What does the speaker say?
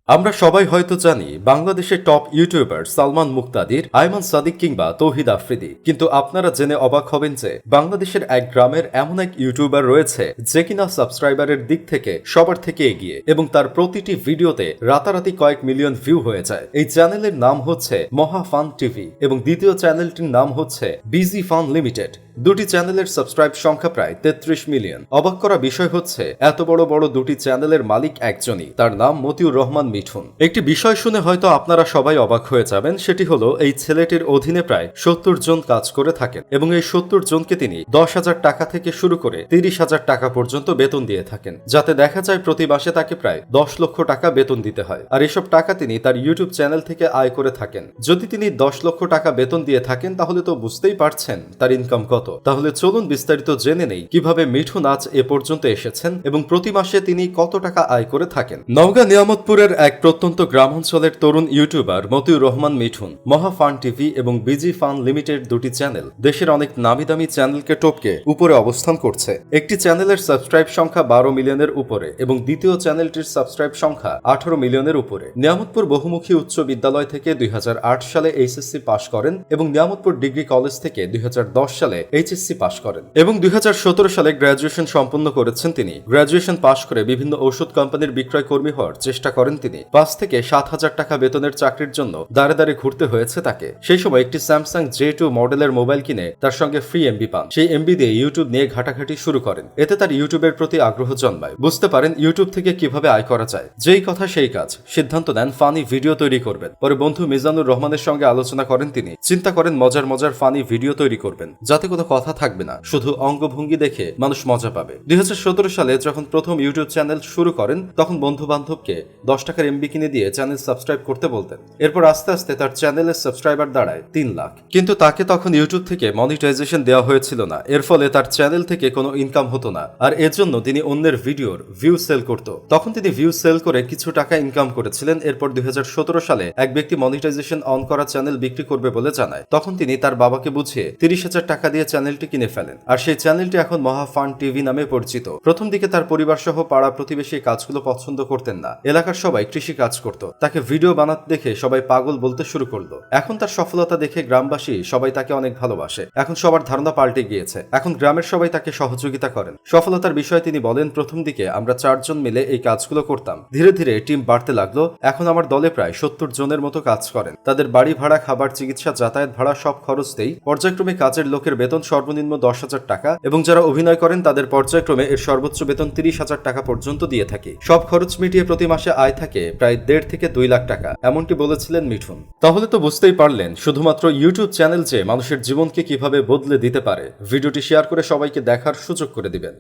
আমরা সবাই হয়তো জানি বাংলাদেশের টপ ইউটিউবার সালমান মুক্তাদির, আয়মান সাদিক কিংবা তৌহিদ আফ্রিদি, কিন্তু আপনারা জেনে অবাক হবেন যে বাংলাদেশের এক গ্রামের এমন এক ইউটিউবার রয়েছে যে কিনা সাবস্ক্রাইবারের দিক থেকে সবার থেকে এগিয়ে এবং তার প্রতিটি ভিডিওতে রাতারাতি কয়েক মিলিয়ন ভিউ হয়ে যায়। এই চ্যানেলের নাম হচ্ছে মহা ফান টিভি এবং দ্বিতীয় চ্যানেলটির নাম হচ্ছে বিজি ফান লিমিটেড। দুটি চ্যানেলের সাবস্ক্রাইব সংখ্যা প্রায় ৩৩ মিলিয়ন। অবাক করা বিষয় হচ্ছে এত বড় বড় দুটি চ্যানেলের মালিক একজনই, তার নাম মতিউর রহমান মিঠুন। একটি বিষয় শুনে হয়তো আপনারা সবাই অবাক হয়ে যাবেন, সেটি হলো এই ছেলেটির অধীনে প্রায় ৭০ জন কাজ করে থাকেন এবং এই ৭০ জনকে তিনি ১০,০০০ টাকা থেকে শুরু করে ৩০,০০০ টাকা পর্যন্ত বেতন দিয়ে থাকেন, যাতে দেখা যায় প্রতি মাসে তাকে প্রায় ১০ লক্ষ টাকা বেতন দিতে হয়। আর এসব টাকা তিনি তার ইউটিউব চ্যানেল থেকে আয় করে থাকেন। যদি তিনি ১০ লক্ষ টাকা বেতন দিয়ে থাকেন তাহলে তো বুঝতেই পারছেন তার ইনকাম কত। তাহলে চলুন বিস্তারিত জেনে নেই কিভাবে মিঠুন আজ এ পর্যন্ত এসেছেন এবং প্রতি মাসে তিনি কত টাকা আয় করে থাকেন। নওগাঁ নিয়ামতপুরের এক প্রত্যন্ত গ্রামাঞ্চলের তরুণ ইউটিউবার মতিউর রহমান মিঠুন মহা ফান টিভি এবং বিজি ফান লিমিটেড দুটি চ্যানেল দেশের অনেক নামি দামি চ্যানেলকে টপকে উপরে অবস্থান করছে। একটি চ্যানেলের সাবস্ক্রাইব সংখ্যা ১২ মিলিয়নের উপরে এবং দ্বিতীয় চ্যানেলটির সাবস্ক্রাইব সংখ্যা ১৮ মিলিয়নের উপরে। নিয়ামতপুর বহুমুখী উচ্চ বিদ্যালয় থেকে ২০০৮ সালে এইচএসসি পাশ করেন এবং নিয়ামতপুর ডিগ্রি কলেজ থেকে ২০১০ সালে এইচএসসি পাশ করেন এবং ২০১৭ সালে গ্র্যাজুয়েশন সম্পন্ন করেছেন তিনি। গ্র্যাজুয়েশন পাশ করে বিভিন্ন ঔষধ কোম্পানির বিক্রয় কর্মী হওয়ার চেষ্টা করেন তিনি। ৫ থেকে ৭,০০০ টাকা বেতনের চাকরির জন্য দাঁড়ে দাঁড়িয়ে ঘুরতে হয়েছে তাকে। সেই সময় একটি স্যামসাং J2 মডেলের মোবাইল কিনে তার সঙ্গে ফ্রি এমবি পান। সেই এমবি দিয়ে ইউটিউব নিয়ে ঘাটাঘাটি শুরু করেন। এতে তার ইউটিউবের প্রতি আগ্রহ জন্মায়। বুঝতে পারেন ইউটিউব থেকে কিভাবে আয় করা যায়। যেই কথা সেই কাজ, সিদ্ধান্ত নেন ফানি ভিডিও তৈরি করবেন। পরে বন্ধু মিজানুর রহমানের সঙ্গে আলোচনা করেন তিনি। চিন্তা করেন মজার মজার ফানি ভিডিও তৈরি করবেন, যাতে কোনো কথা থাকবে না, শুধু অঙ্গভঙ্গি দেখে মানুষ মজা পাবে। ২০১৭ সালে যখন প্রথম ইউটিউব চ্যানেল শুরু করেন তখন বন্ধু বান্ধবকে ১০ টাকার এমবি কিনে দিয়ে চ্যানেল সাবস্ক্রাইব করতে বলতেন। এরপর আস্তে আস্তে তার চ্যানেলের সাবস্ক্রাইবার দাঁড়ায় ৩ লাখ। কিন্তু তাকে তখন ইউটিউব থেকে মনিটাইজেশন দেওয়া হয়েছিল না। এর ফলে তার চ্যানেল থেকে কোনো ইনকাম হতো না, আর এর জন্য তিনি অন্যের ভিডিওর ভিউ সেল করত। তখন তিনি ভিউ সেল করে কিছু টাকা ইনকাম করেছিলেন। এরপর ২০১৭ সালে এক ব্যক্তি মনিটাইজেশন অন করা চ্যানেল বিক্রি করবে বলে জানায়। তখন তিনি তার বাবাকে বুঝিয়ে ৩০,০০০ টাকা দিয়ে চ্যানেলটি কিনে ফেলেন। আর সেই চ্যানেলটি এখন মহা ফান টিভি নামে পরিচিত। প্রথম দিকে তার পরিবার সহ পাড়া প্রতিবেশী কাজগুলো পছন্দ করতেন না। এলাকার সবাই কৃষি কাজ করত। তাকে ভিডিও বানাতে দেখে সবাই পাগল বলতে শুরু করলো। এখন তার সফলতা দেখে গ্রামবাসী সবাই তাকে অনেক ভালোবাসে। এখন সবার ধারণা পাল্টে গিয়েছে। এখন গ্রামের সবাই তাকে সহযোগিতা করেন। সফলতার বিষয়ে তিনি বলেন, প্রথম দিকে আমরা ৪ জন মিলে এই কাজগুলো করতাম। ধীরে ধীরে টিম বাড়তে লাগলো। এখন আমার দলে প্রায় ৭০ জনের মতো কাজ করেন। তাদের বাড়ি ভাড়া, খাবার, চিকিৎসা, যাতায়াত ভাড়া সব খরচ দেই। পর্যায়ক্রমে কাজের লোকের বেতন সর্বনিম্ন ১০,০০০ টাকা এবং যারা অভিনয় করেন তাদের পর্যায়ক্রমে এর সর্বোচ্চ বেতন ৩০,০০০ টাকা পর্যন্ত দিয়ে থাকি। সব খরচ মিটিয়ে প্রতি মাসে আয় থাকে প্রায় ১.৫ থেকে ২ লাখ টাকা, এমনটি বলেছিলেন মিঠুন। তাহলে তো বুঝতেই পারলেন শুধুমাত্র ইউটিউব চ্যানেল যে মানুষের জীবনকে কিভাবে বদলে দিতে পারে। ভিডিওটি শেয়ার করে সবাইকে দেখার সুযোগ করে দিবেন।